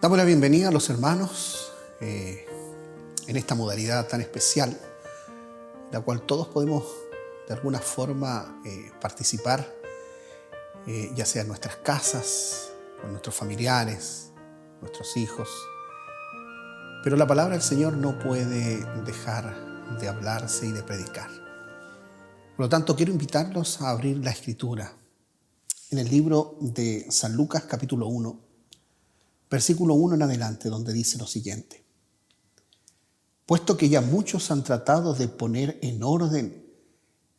Damos la bienvenida a los hermanos en esta modalidad tan especial, en la cual todos podemos de alguna forma participar, ya sea en nuestras casas, con nuestros familiares, nuestros hijos. Pero la palabra del Señor no puede dejar de hablarse y de predicar. Por lo tanto, quiero invitarlos a abrir la Escritura en el libro de San Lucas, capítulo 1, versículo 1 en adelante, donde dice lo siguiente: puesto que ya muchos han tratado de poner en orden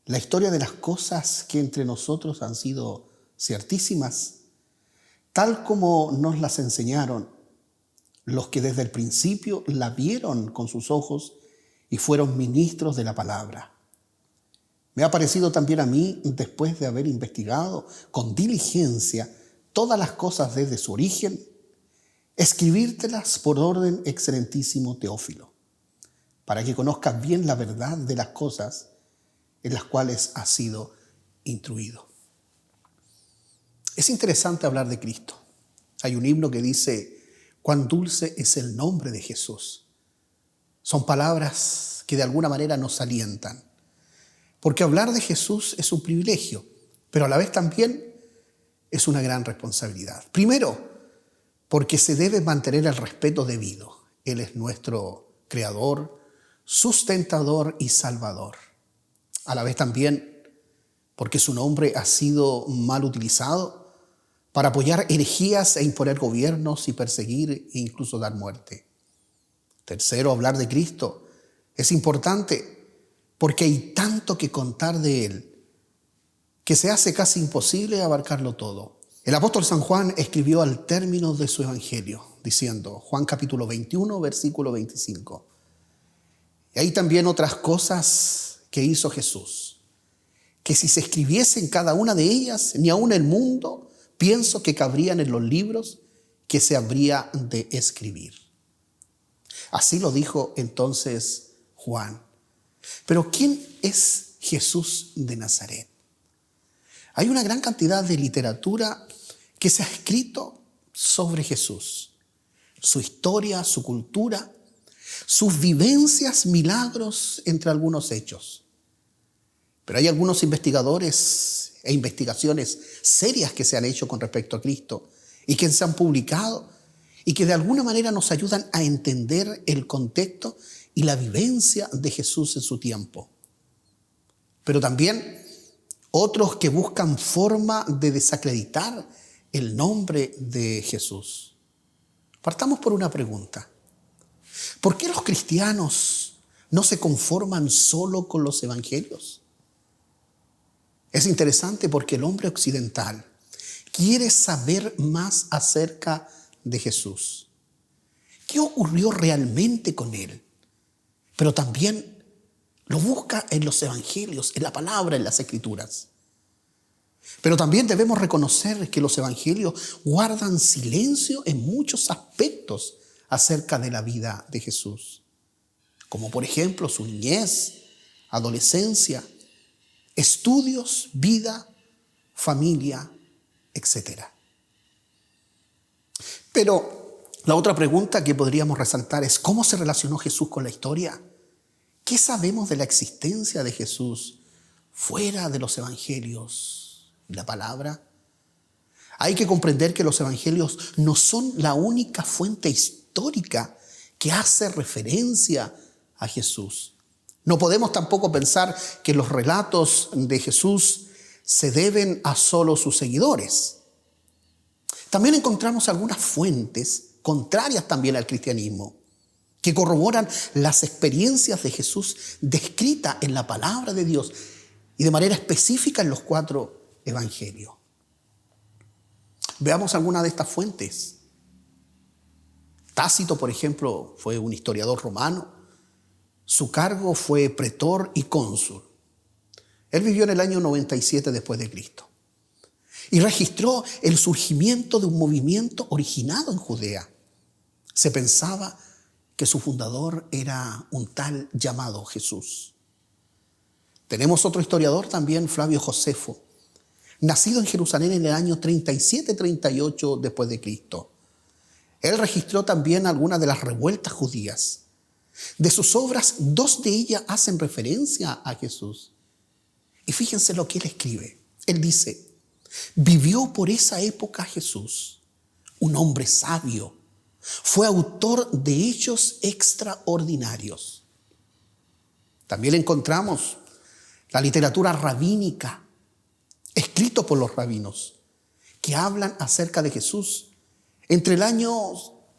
la historia de las cosas que entre nosotros han sido ciertísimas, tal como nos las enseñaron los que desde el principio la vieron con sus ojos y fueron ministros de la palabra. Me ha parecido también a mí, después de haber investigado con diligencia todas las cosas desde su origen, escribírtelas por orden, excelentísimo Teófilo, para que conozcas bien la verdad de las cosas en las cuales has sido instruido. Es interesante hablar de Cristo. Hay un himno que dice: cuán dulce es el nombre de Jesús. Son palabras que de alguna manera nos alientan, porque hablar de Jesús es un privilegio, pero a la vez también es una gran responsabilidad. Primero, porque se debe mantener el respeto debido. Él es nuestro creador, sustentador y salvador. A la vez también porque su nombre ha sido mal utilizado para apoyar herejías e imponer gobiernos y perseguir e incluso dar muerte. Tercero, hablar de Cristo es importante porque hay tanto que contar de Él que se hace casi imposible abarcarlo todo. El apóstol San Juan escribió al término de su evangelio diciendo, Juan capítulo 21, versículo 25: y hay también otras cosas que hizo Jesús, que si se escribiesen cada una de ellas, ni aun el mundo, pienso que cabrían en los libros que se habría de escribir. Así lo dijo entonces Juan. Pero ¿quién es Jesús de Nazaret? Hay una gran cantidad de literatura que se ha escrito sobre Jesús, su historia, su cultura, sus vivencias, milagros, entre algunos hechos. Pero hay algunos investigadores e investigaciones serias que se han hecho con respecto a Cristo y que se han publicado y que de alguna manera nos ayudan a entender el contexto y la vivencia de Jesús en su tiempo. Pero también otros que buscan forma de desacreditar el nombre de Jesús. Partamos por una pregunta. ¿Por qué los cristianos no se conforman solo con los evangelios? Es interesante porque el hombre occidental quiere saber más acerca de Jesús. ¿Qué ocurrió realmente con Él? Pero también lo busca en los evangelios, en la palabra, en las escrituras. Pero también debemos reconocer que los evangelios guardan silencio en muchos aspectos acerca de la vida de Jesús, como por ejemplo su niñez, adolescencia, estudios, vida, familia, etc. Pero la otra pregunta que podríamos resaltar es: ¿cómo se relacionó Jesús con la historia? ¿Qué sabemos de la existencia de Jesús fuera de los evangelios y la palabra? Hay que comprender que los evangelios no son la única fuente histórica que hace referencia a Jesús. No podemos tampoco pensar que los relatos de Jesús se deben a solo sus seguidores. También encontramos algunas fuentes contrarias también al cristianismo, que corroboran las experiencias de Jesús descritas en la palabra de Dios y de manera específica en los 4 evangelios. Veamos algunas de estas fuentes. Tácito, por ejemplo, fue un historiador romano. Su cargo fue pretor y cónsul. Él vivió en el año 97 después de Cristo y registró el surgimiento de un movimiento originado en Judea. Se pensaba que su fundador era un tal llamado Jesús. Tenemos otro historiador también, Flavio Josefo, nacido en Jerusalén en el año 37-38 después de Cristo. Él registró también algunas de las revueltas judías. De sus obras, 2 de ellas hacen referencia a Jesús. Y fíjense lo que él escribe. Él dice: vivió por esa época Jesús, un hombre sabio. Fue autor de hechos extraordinarios. También encontramos la literatura rabínica, escrito por los rabinos, que hablan acerca de Jesús entre el año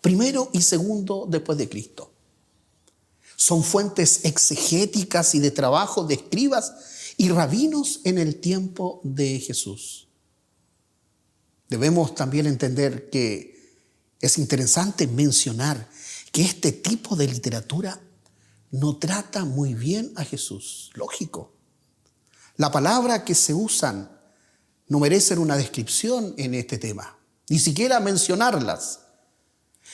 1 y 2 después de Cristo. Son fuentes exegéticas y de trabajo de escribas y rabinos en el tiempo de Jesús. Debemos también entender que es interesante mencionar que este tipo de literatura no trata muy bien a Jesús. Lógico. La palabra que se usan no merecen una descripción en este tema, ni siquiera mencionarlas.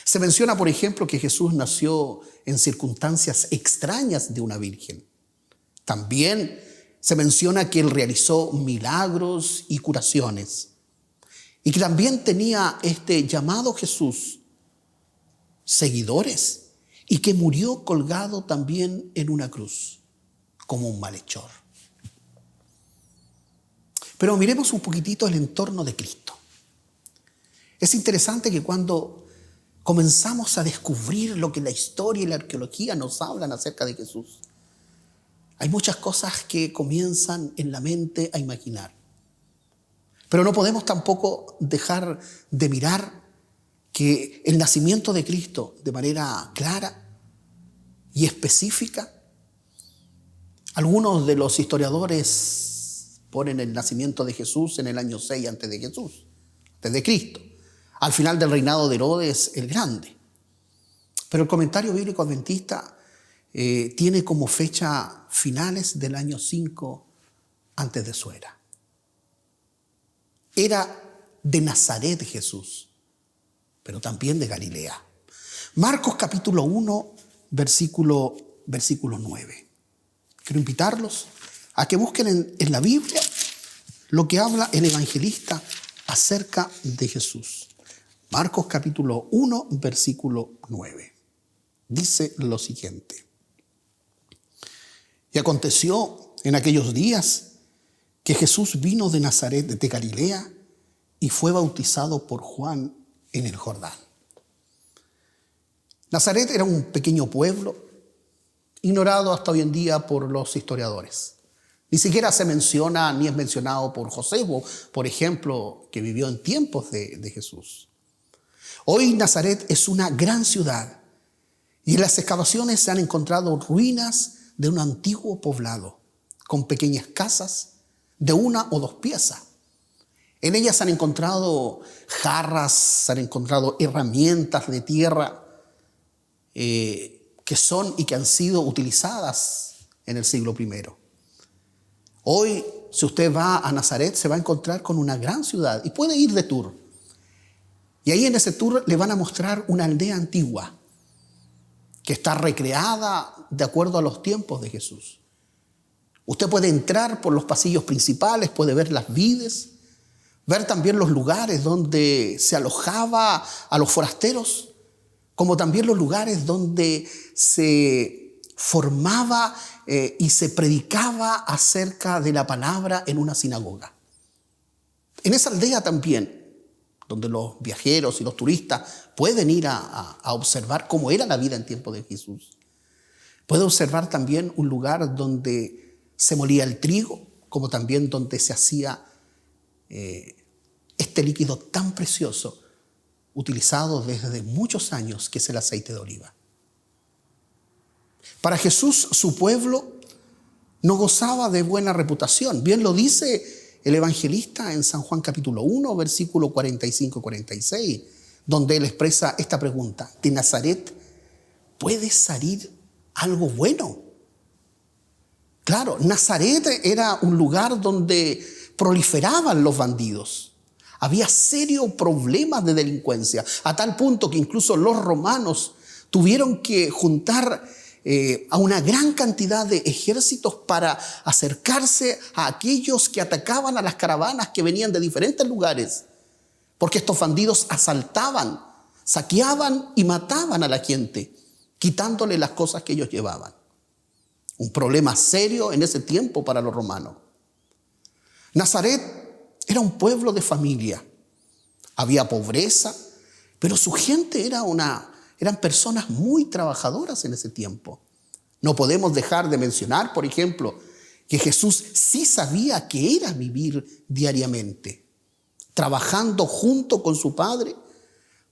Se menciona, por ejemplo, que Jesús nació en circunstancias extrañas de una virgen. También se menciona que él realizó milagros y curaciones. Y que también tenía este llamado Jesús seguidores y que murió colgado también en una cruz como un malhechor. Pero miremos un poquitito el entorno de Cristo. Es interesante que cuando comenzamos a descubrir lo que la historia y la arqueología nos hablan acerca de Jesús, hay muchas cosas que comienzan en la mente a imaginar. Pero no podemos tampoco dejar de mirar que el nacimiento de Cristo de manera clara y específica, algunos de los historiadores ponen el nacimiento de Jesús en el año 6 antes de Jesús, antes de Cristo, al final del reinado de Herodes el Grande. Pero el comentario bíblico adventista tiene como fecha finales del año 5 antes de su era. Era de Nazaret Jesús, pero también de Galilea. Marcos capítulo 1, versículo 9. Quiero invitarlos a que busquen en la Biblia lo que habla el evangelista acerca de Jesús. Marcos capítulo 1, versículo 9. Dice lo siguiente: y aconteció en aquellos días que Jesús vino de Nazaret de Galilea y fue bautizado por Juan en el Jordán. Nazaret era un pequeño pueblo ignorado hasta hoy en día por los historiadores. Ni siquiera se menciona ni es mencionado por Josefo, por ejemplo, que vivió en tiempos de Jesús. Hoy Nazaret es una gran ciudad y en las excavaciones se han encontrado ruinas de un antiguo poblado con pequeñas casas de 1 o 2 piezas. En ellas se han encontrado jarras, se han encontrado herramientas de tierra que son y que han sido utilizadas en el siglo I. Hoy, si usted va a Nazaret, se va a encontrar con una gran ciudad y puede ir de tour. Y ahí en ese tour le van a mostrar una aldea antigua que está recreada de acuerdo a los tiempos de Jesús. Usted puede entrar por los pasillos principales, puede ver las vides, ver también los lugares donde se alojaba a los forasteros, como también los lugares donde se formaba y se predicaba acerca de la palabra en una sinagoga. En esa aldea también, donde los viajeros y los turistas pueden ir a observar cómo era la vida en tiempo de Jesús, puede observar también un lugar donde se molía el trigo, como también donde se hacía este líquido tan precioso, utilizado desde muchos años, que es el aceite de oliva. Para Jesús, su pueblo no gozaba de buena reputación. Bien lo dice el evangelista en San Juan capítulo 1, versículo 45-46, donde él expresa esta pregunta: ¿de Nazaret puede salir algo bueno? Claro, Nazaret era un lugar donde proliferaban los bandidos. Había serios problemas de delincuencia, a tal punto que incluso los romanos tuvieron que juntar a una gran cantidad de ejércitos para acercarse a aquellos que atacaban a las caravanas que venían de diferentes lugares, porque estos bandidos asaltaban, saqueaban y mataban a la gente, quitándole las cosas que ellos llevaban. Un problema serio en ese tiempo para los romanos. Nazaret era un pueblo de familia. Había pobreza, pero su gente eran personas muy trabajadoras en ese tiempo. No podemos dejar de mencionar, por ejemplo, que Jesús sí sabía que era vivir diariamente, trabajando junto con su Padre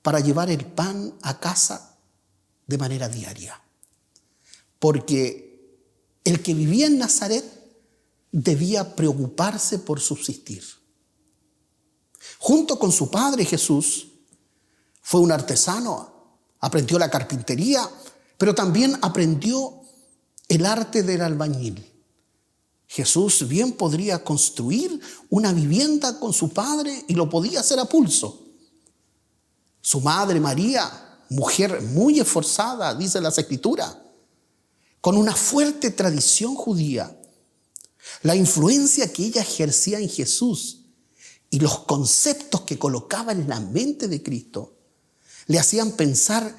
para llevar el pan a casa de manera diaria. Porque el que vivía en Nazaret debía preocuparse por subsistir. Junto con su padre Jesús fue un artesano, aprendió la carpintería, pero también aprendió el arte del albañil. Jesús bien podría construir una vivienda con su padre y lo podía hacer a pulso. Su madre María, mujer muy esforzada, dice las Escrituras, con una fuerte tradición judía, la influencia que ella ejercía en Jesús y los conceptos que colocaba en la mente de Cristo le hacían pensar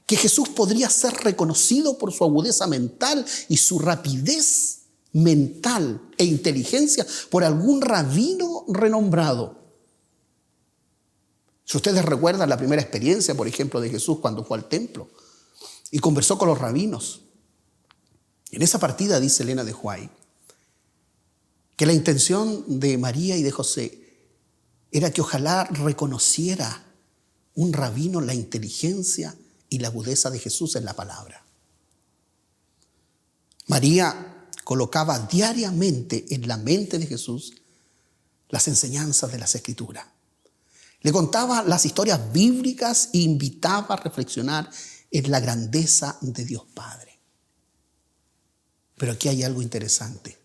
que Jesús podría ser reconocido por su agudeza mental y su rapidez mental e inteligencia por algún rabino renombrado. Si ustedes recuerdan la primera experiencia, por ejemplo, de Jesús cuando fue al templo y conversó con los rabinos. En esa partida dice Elena de White que la intención de María y de José era que ojalá reconociera un rabino la inteligencia y la agudeza de Jesús en la palabra. María colocaba diariamente en la mente de Jesús las enseñanzas de las Escrituras. Le contaba las historias bíblicas e invitaba a reflexionar en la grandeza de Dios Padre. Pero aquí hay algo interesante.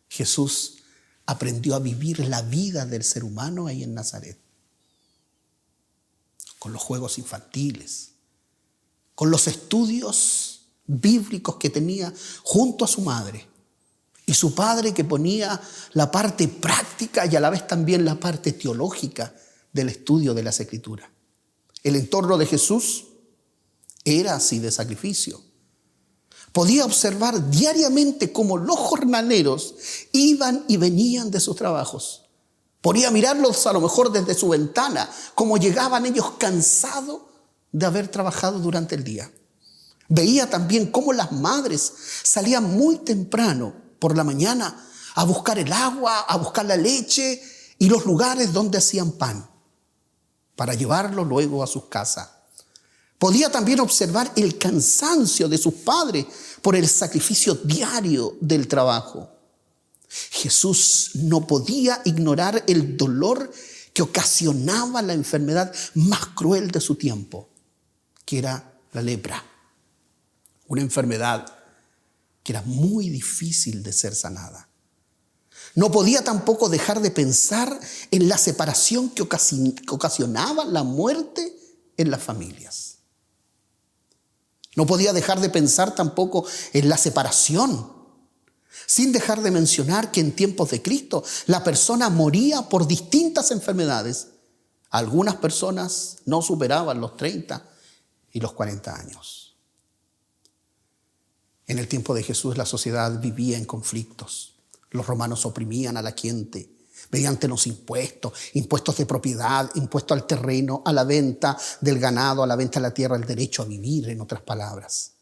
Jesús aprendió a vivir la vida del ser humano ahí en Nazaret. Con los juegos infantiles, con los estudios bíblicos que tenía junto a su madre. Y su padre que ponía la parte práctica y a la vez también la parte teológica del estudio de las Escrituras. El entorno de Jesús era así de sacrificio. Podía observar diariamente cómo los jornaleros iban y venían de sus trabajos. Podía mirarlos a lo mejor desde su ventana, cómo llegaban ellos cansados de haber trabajado durante el día. Veía también cómo las madres salían muy temprano por la mañana a buscar el agua, a buscar la leche y los lugares donde hacían pan para llevarlo luego a sus casas. Podía también observar el cansancio de sus padres por el sacrificio diario del trabajo. Jesús no podía ignorar el dolor que ocasionaba la enfermedad más cruel de su tiempo, que era la lepra. Una enfermedad que era muy difícil de ser sanada. No podía tampoco dejar de pensar en la separación que ocasionaba la muerte en las familias. No podía dejar de pensar tampoco en la separación, sin dejar de mencionar que en tiempos de Cristo la persona moría por distintas enfermedades. Algunas personas no superaban los 30 y los 40 años. En el tiempo de Jesús la sociedad vivía en conflictos. Los romanos oprimían a la gente mediante los impuestos de propiedad, impuestos al terreno, a la venta del ganado, a la venta de la tierra, el derecho a vivir, en otras palabras.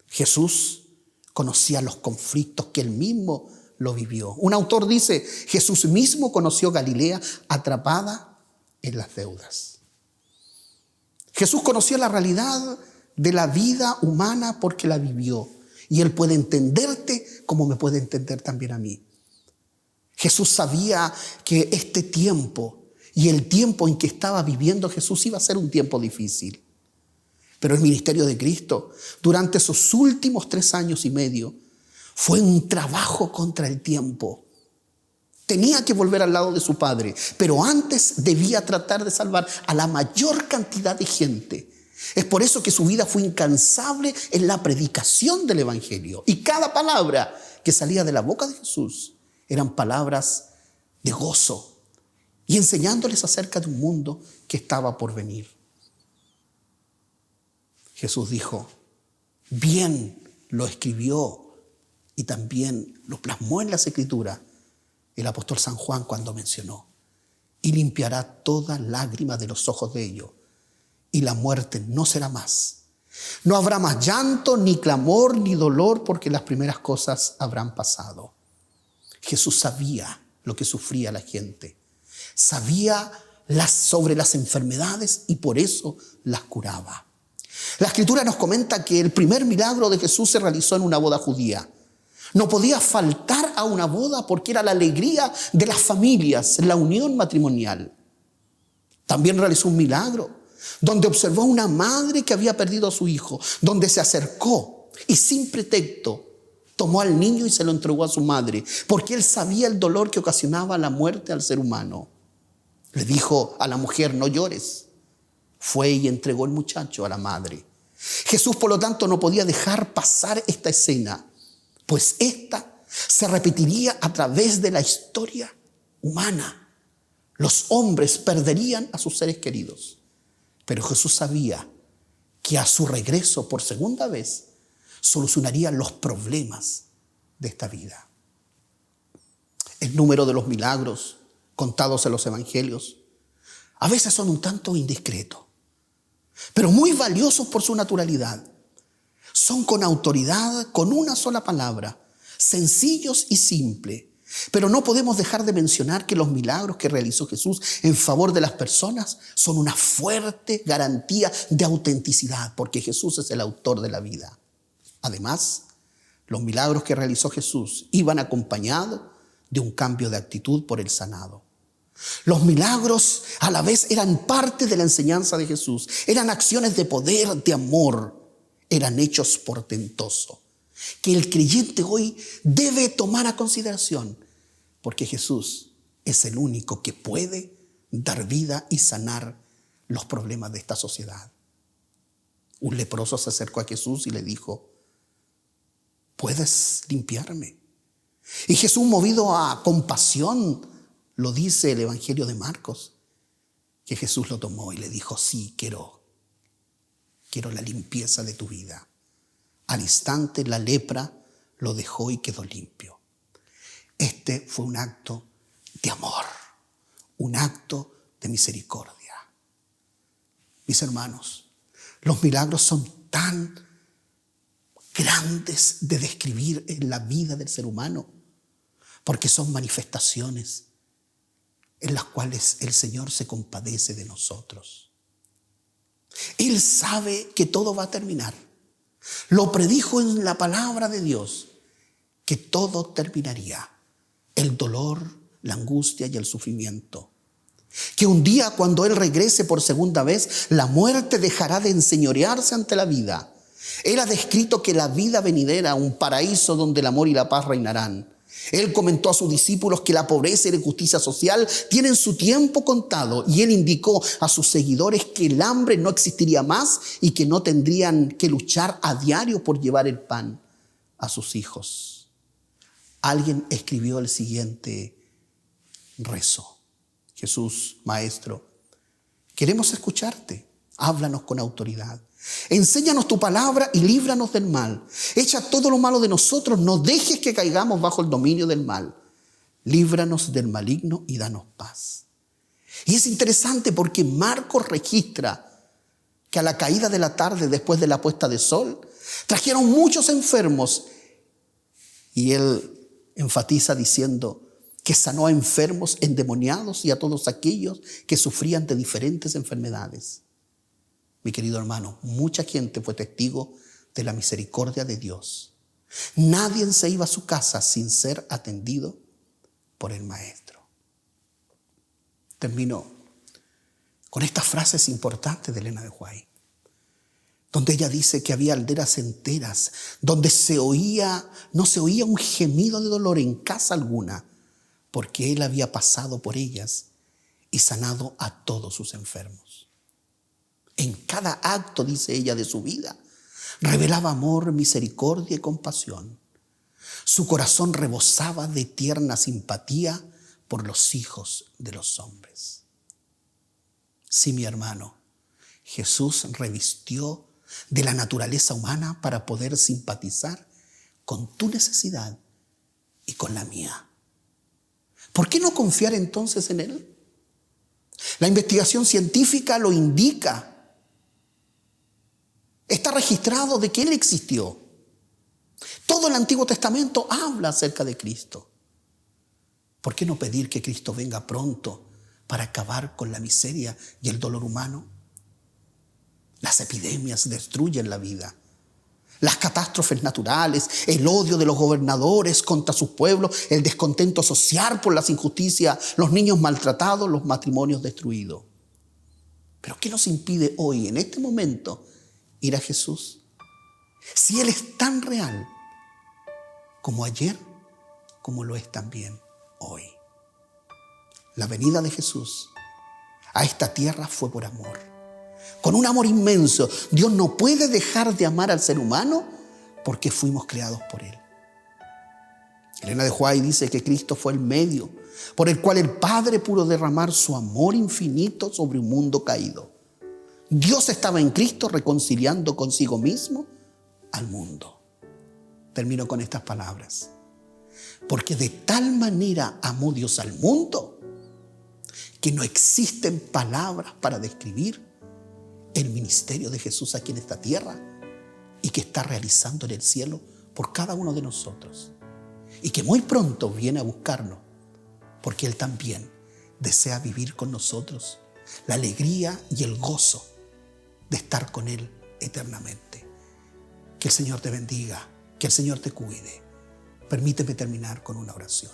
Jesús conocía los conflictos que él mismo lo vivió. Un autor dice, Jesús mismo conoció Galilea atrapada en las deudas. Jesús conocía la realidad de la vida humana porque la vivió. Y él puede entenderte como me puede entender también a mí. Jesús sabía que este tiempo y el tiempo en que estaba viviendo Jesús iba a ser un tiempo difícil. Pero el ministerio de Cristo durante sus últimos 3 años y medio fue un trabajo contra el tiempo. Tenía que volver al lado de su Padre, pero antes debía tratar de salvar a la mayor cantidad de gente. Es por eso que su vida fue incansable en la predicación del Evangelio. Y cada palabra que salía de la boca de Jesús eran palabras de gozo y enseñándoles acerca de un mundo que estaba por venir. Jesús dijo, bien lo escribió y también lo plasmó en las Escrituras el apóstol San Juan cuando mencionó, y limpiará toda lágrima de los ojos de ellos, y la muerte no será más. No habrá más llanto, ni clamor, ni dolor, porque las primeras cosas habrán pasado. Jesús sabía lo que sufría la gente. Sabía sobre las enfermedades y por eso las curaba. La Escritura nos comenta que el primer milagro de Jesús se realizó en una boda judía. No podía faltar a una boda porque era la alegría de las familias, la unión matrimonial. También realizó un milagro donde observó a una madre que había perdido a su hijo, donde se acercó y sin pretexto tomó al niño y se lo entregó a su madre, porque él sabía el dolor que ocasionaba la muerte al ser humano. Le dijo a la mujer, no llores. Fue y entregó el muchacho a la madre. Jesús, por lo tanto, no podía dejar pasar esta escena, pues esta se repetiría a través de la historia humana. Los hombres perderían a sus seres queridos, pero Jesús sabía que a su regreso por segunda vez solucionaría los problemas de esta vida. El número de los milagros contados en los evangelios a veces son un tanto indiscretos, pero muy valiosos por su naturalidad. Son con autoridad, con una sola palabra, sencillos y simples. Pero no podemos dejar de mencionar que los milagros que realizó Jesús en favor de las personas son una fuerte garantía de autenticidad, porque Jesús es el autor de la vida. Además, los milagros que realizó Jesús iban acompañados de un cambio de actitud por el sanado. Los milagros a la vez eran parte de la enseñanza de Jesús, eran acciones de poder, de amor, eran hechos portentosos que el creyente hoy debe tomar a consideración, porque Jesús es el único que puede dar vida y sanar los problemas de esta sociedad. Un leproso se acercó a Jesús y le dijo, ¿puedes limpiarme? Y Jesús, movido a compasión, lo dice el Evangelio de Marcos, que Jesús lo tomó y le dijo, sí, quiero la limpieza de tu vida. Al instante la lepra lo dejó y quedó limpio. Este fue un acto de amor, un acto de misericordia. Mis hermanos, los milagros son tan grandes de describir en la vida del ser humano, porque son manifestaciones en las cuales el Señor se compadece de nosotros. Él sabe que todo va a terminar. Lo predijo en la palabra de Dios, que todo terminaría. El dolor, la angustia y el sufrimiento. Que un día, cuando Él regrese por segunda vez, la muerte dejará de enseñorearse ante la vida. Él ha descrito que la vida venidera, un paraíso donde el amor y la paz reinarán. Él comentó a sus discípulos que la pobreza y la injusticia social tienen su tiempo contado, y Él indicó a sus seguidores que el hambre no existiría más y que no tendrían que luchar a diario por llevar el pan a sus hijos. Alguien escribió el siguiente rezo: Jesús, Maestro, queremos escucharte, háblanos con autoridad. Enséñanos tu palabra y líbranos del mal. Echa todo lo malo de nosotros, no dejes que caigamos bajo el dominio del mal. Líbranos del maligno y danos paz. Y es interesante porque Marcos registra que a la caída de la tarde, después de la puesta de sol, trajeron muchos enfermos. Y él enfatiza diciendo que sanó a enfermos, endemoniados y a todos aquellos que sufrían de diferentes enfermedades. Mi querido hermano, mucha gente fue testigo de la misericordia de Dios. Nadie se iba a su casa sin ser atendido por el Maestro. Termino con estas frases importantes de Elena de White, donde ella dice que había aldeas enteras donde no se oía un gemido de dolor en casa alguna, porque Él había pasado por ellas y sanado a todos sus enfermos. En cada acto, dice ella, de su vida, revelaba amor, misericordia y compasión. Su corazón rebosaba de tierna simpatía por los hijos de los hombres. Sí, mi hermano, Jesús revistió de la naturaleza humana para poder simpatizar con tu necesidad y con la mía. ¿Por qué no confiar entonces en Él? La investigación científica lo indica. Está registrado de que Él existió. Todo el Antiguo Testamento habla acerca de Cristo. ¿Por qué no pedir que Cristo venga pronto para acabar con la miseria y el dolor humano? Las epidemias destruyen la vida. Las catástrofes naturales, el odio de los gobernadores contra sus pueblos, el descontento social por las injusticias, los niños maltratados, los matrimonios destruidos. ¿Pero qué nos impide hoy, en este momento, ir a Jesús? Si Él es tan real como ayer, como lo es también hoy. La venida de Jesús a esta tierra fue por amor. Con un amor inmenso. Dios no puede dejar de amar al ser humano porque fuimos creados por Él. Elena de White dice que Cristo fue el medio por el cual el Padre pudo derramar su amor infinito sobre un mundo caído. Dios estaba en Cristo reconciliando consigo mismo al mundo. Termino con estas palabras. Porque de tal manera amó Dios al mundo que no existen palabras para describir el ministerio de Jesús aquí en esta tierra y que está realizando en el cielo por cada uno de nosotros. Y que muy pronto viene a buscarnos porque Él también desea vivir con nosotros la alegría y el gozo de estar con Él eternamente. Que el Señor te bendiga, que el Señor te cuide. Permíteme terminar con una oración.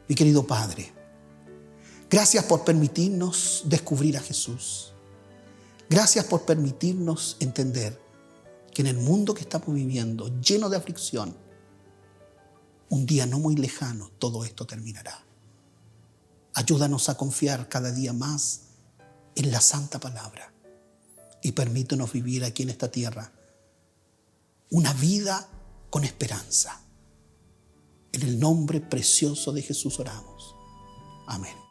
Mi querido Padre, gracias por permitirnos descubrir a Jesús. Gracias por permitirnos entender que en el mundo que estamos viviendo, lleno de aflicción, un día no muy lejano, todo esto terminará. Ayúdanos a confiar cada día más en la santa palabra y permítenos vivir aquí en esta tierra una vida con esperanza. En el nombre precioso de Jesús oramos. Amén.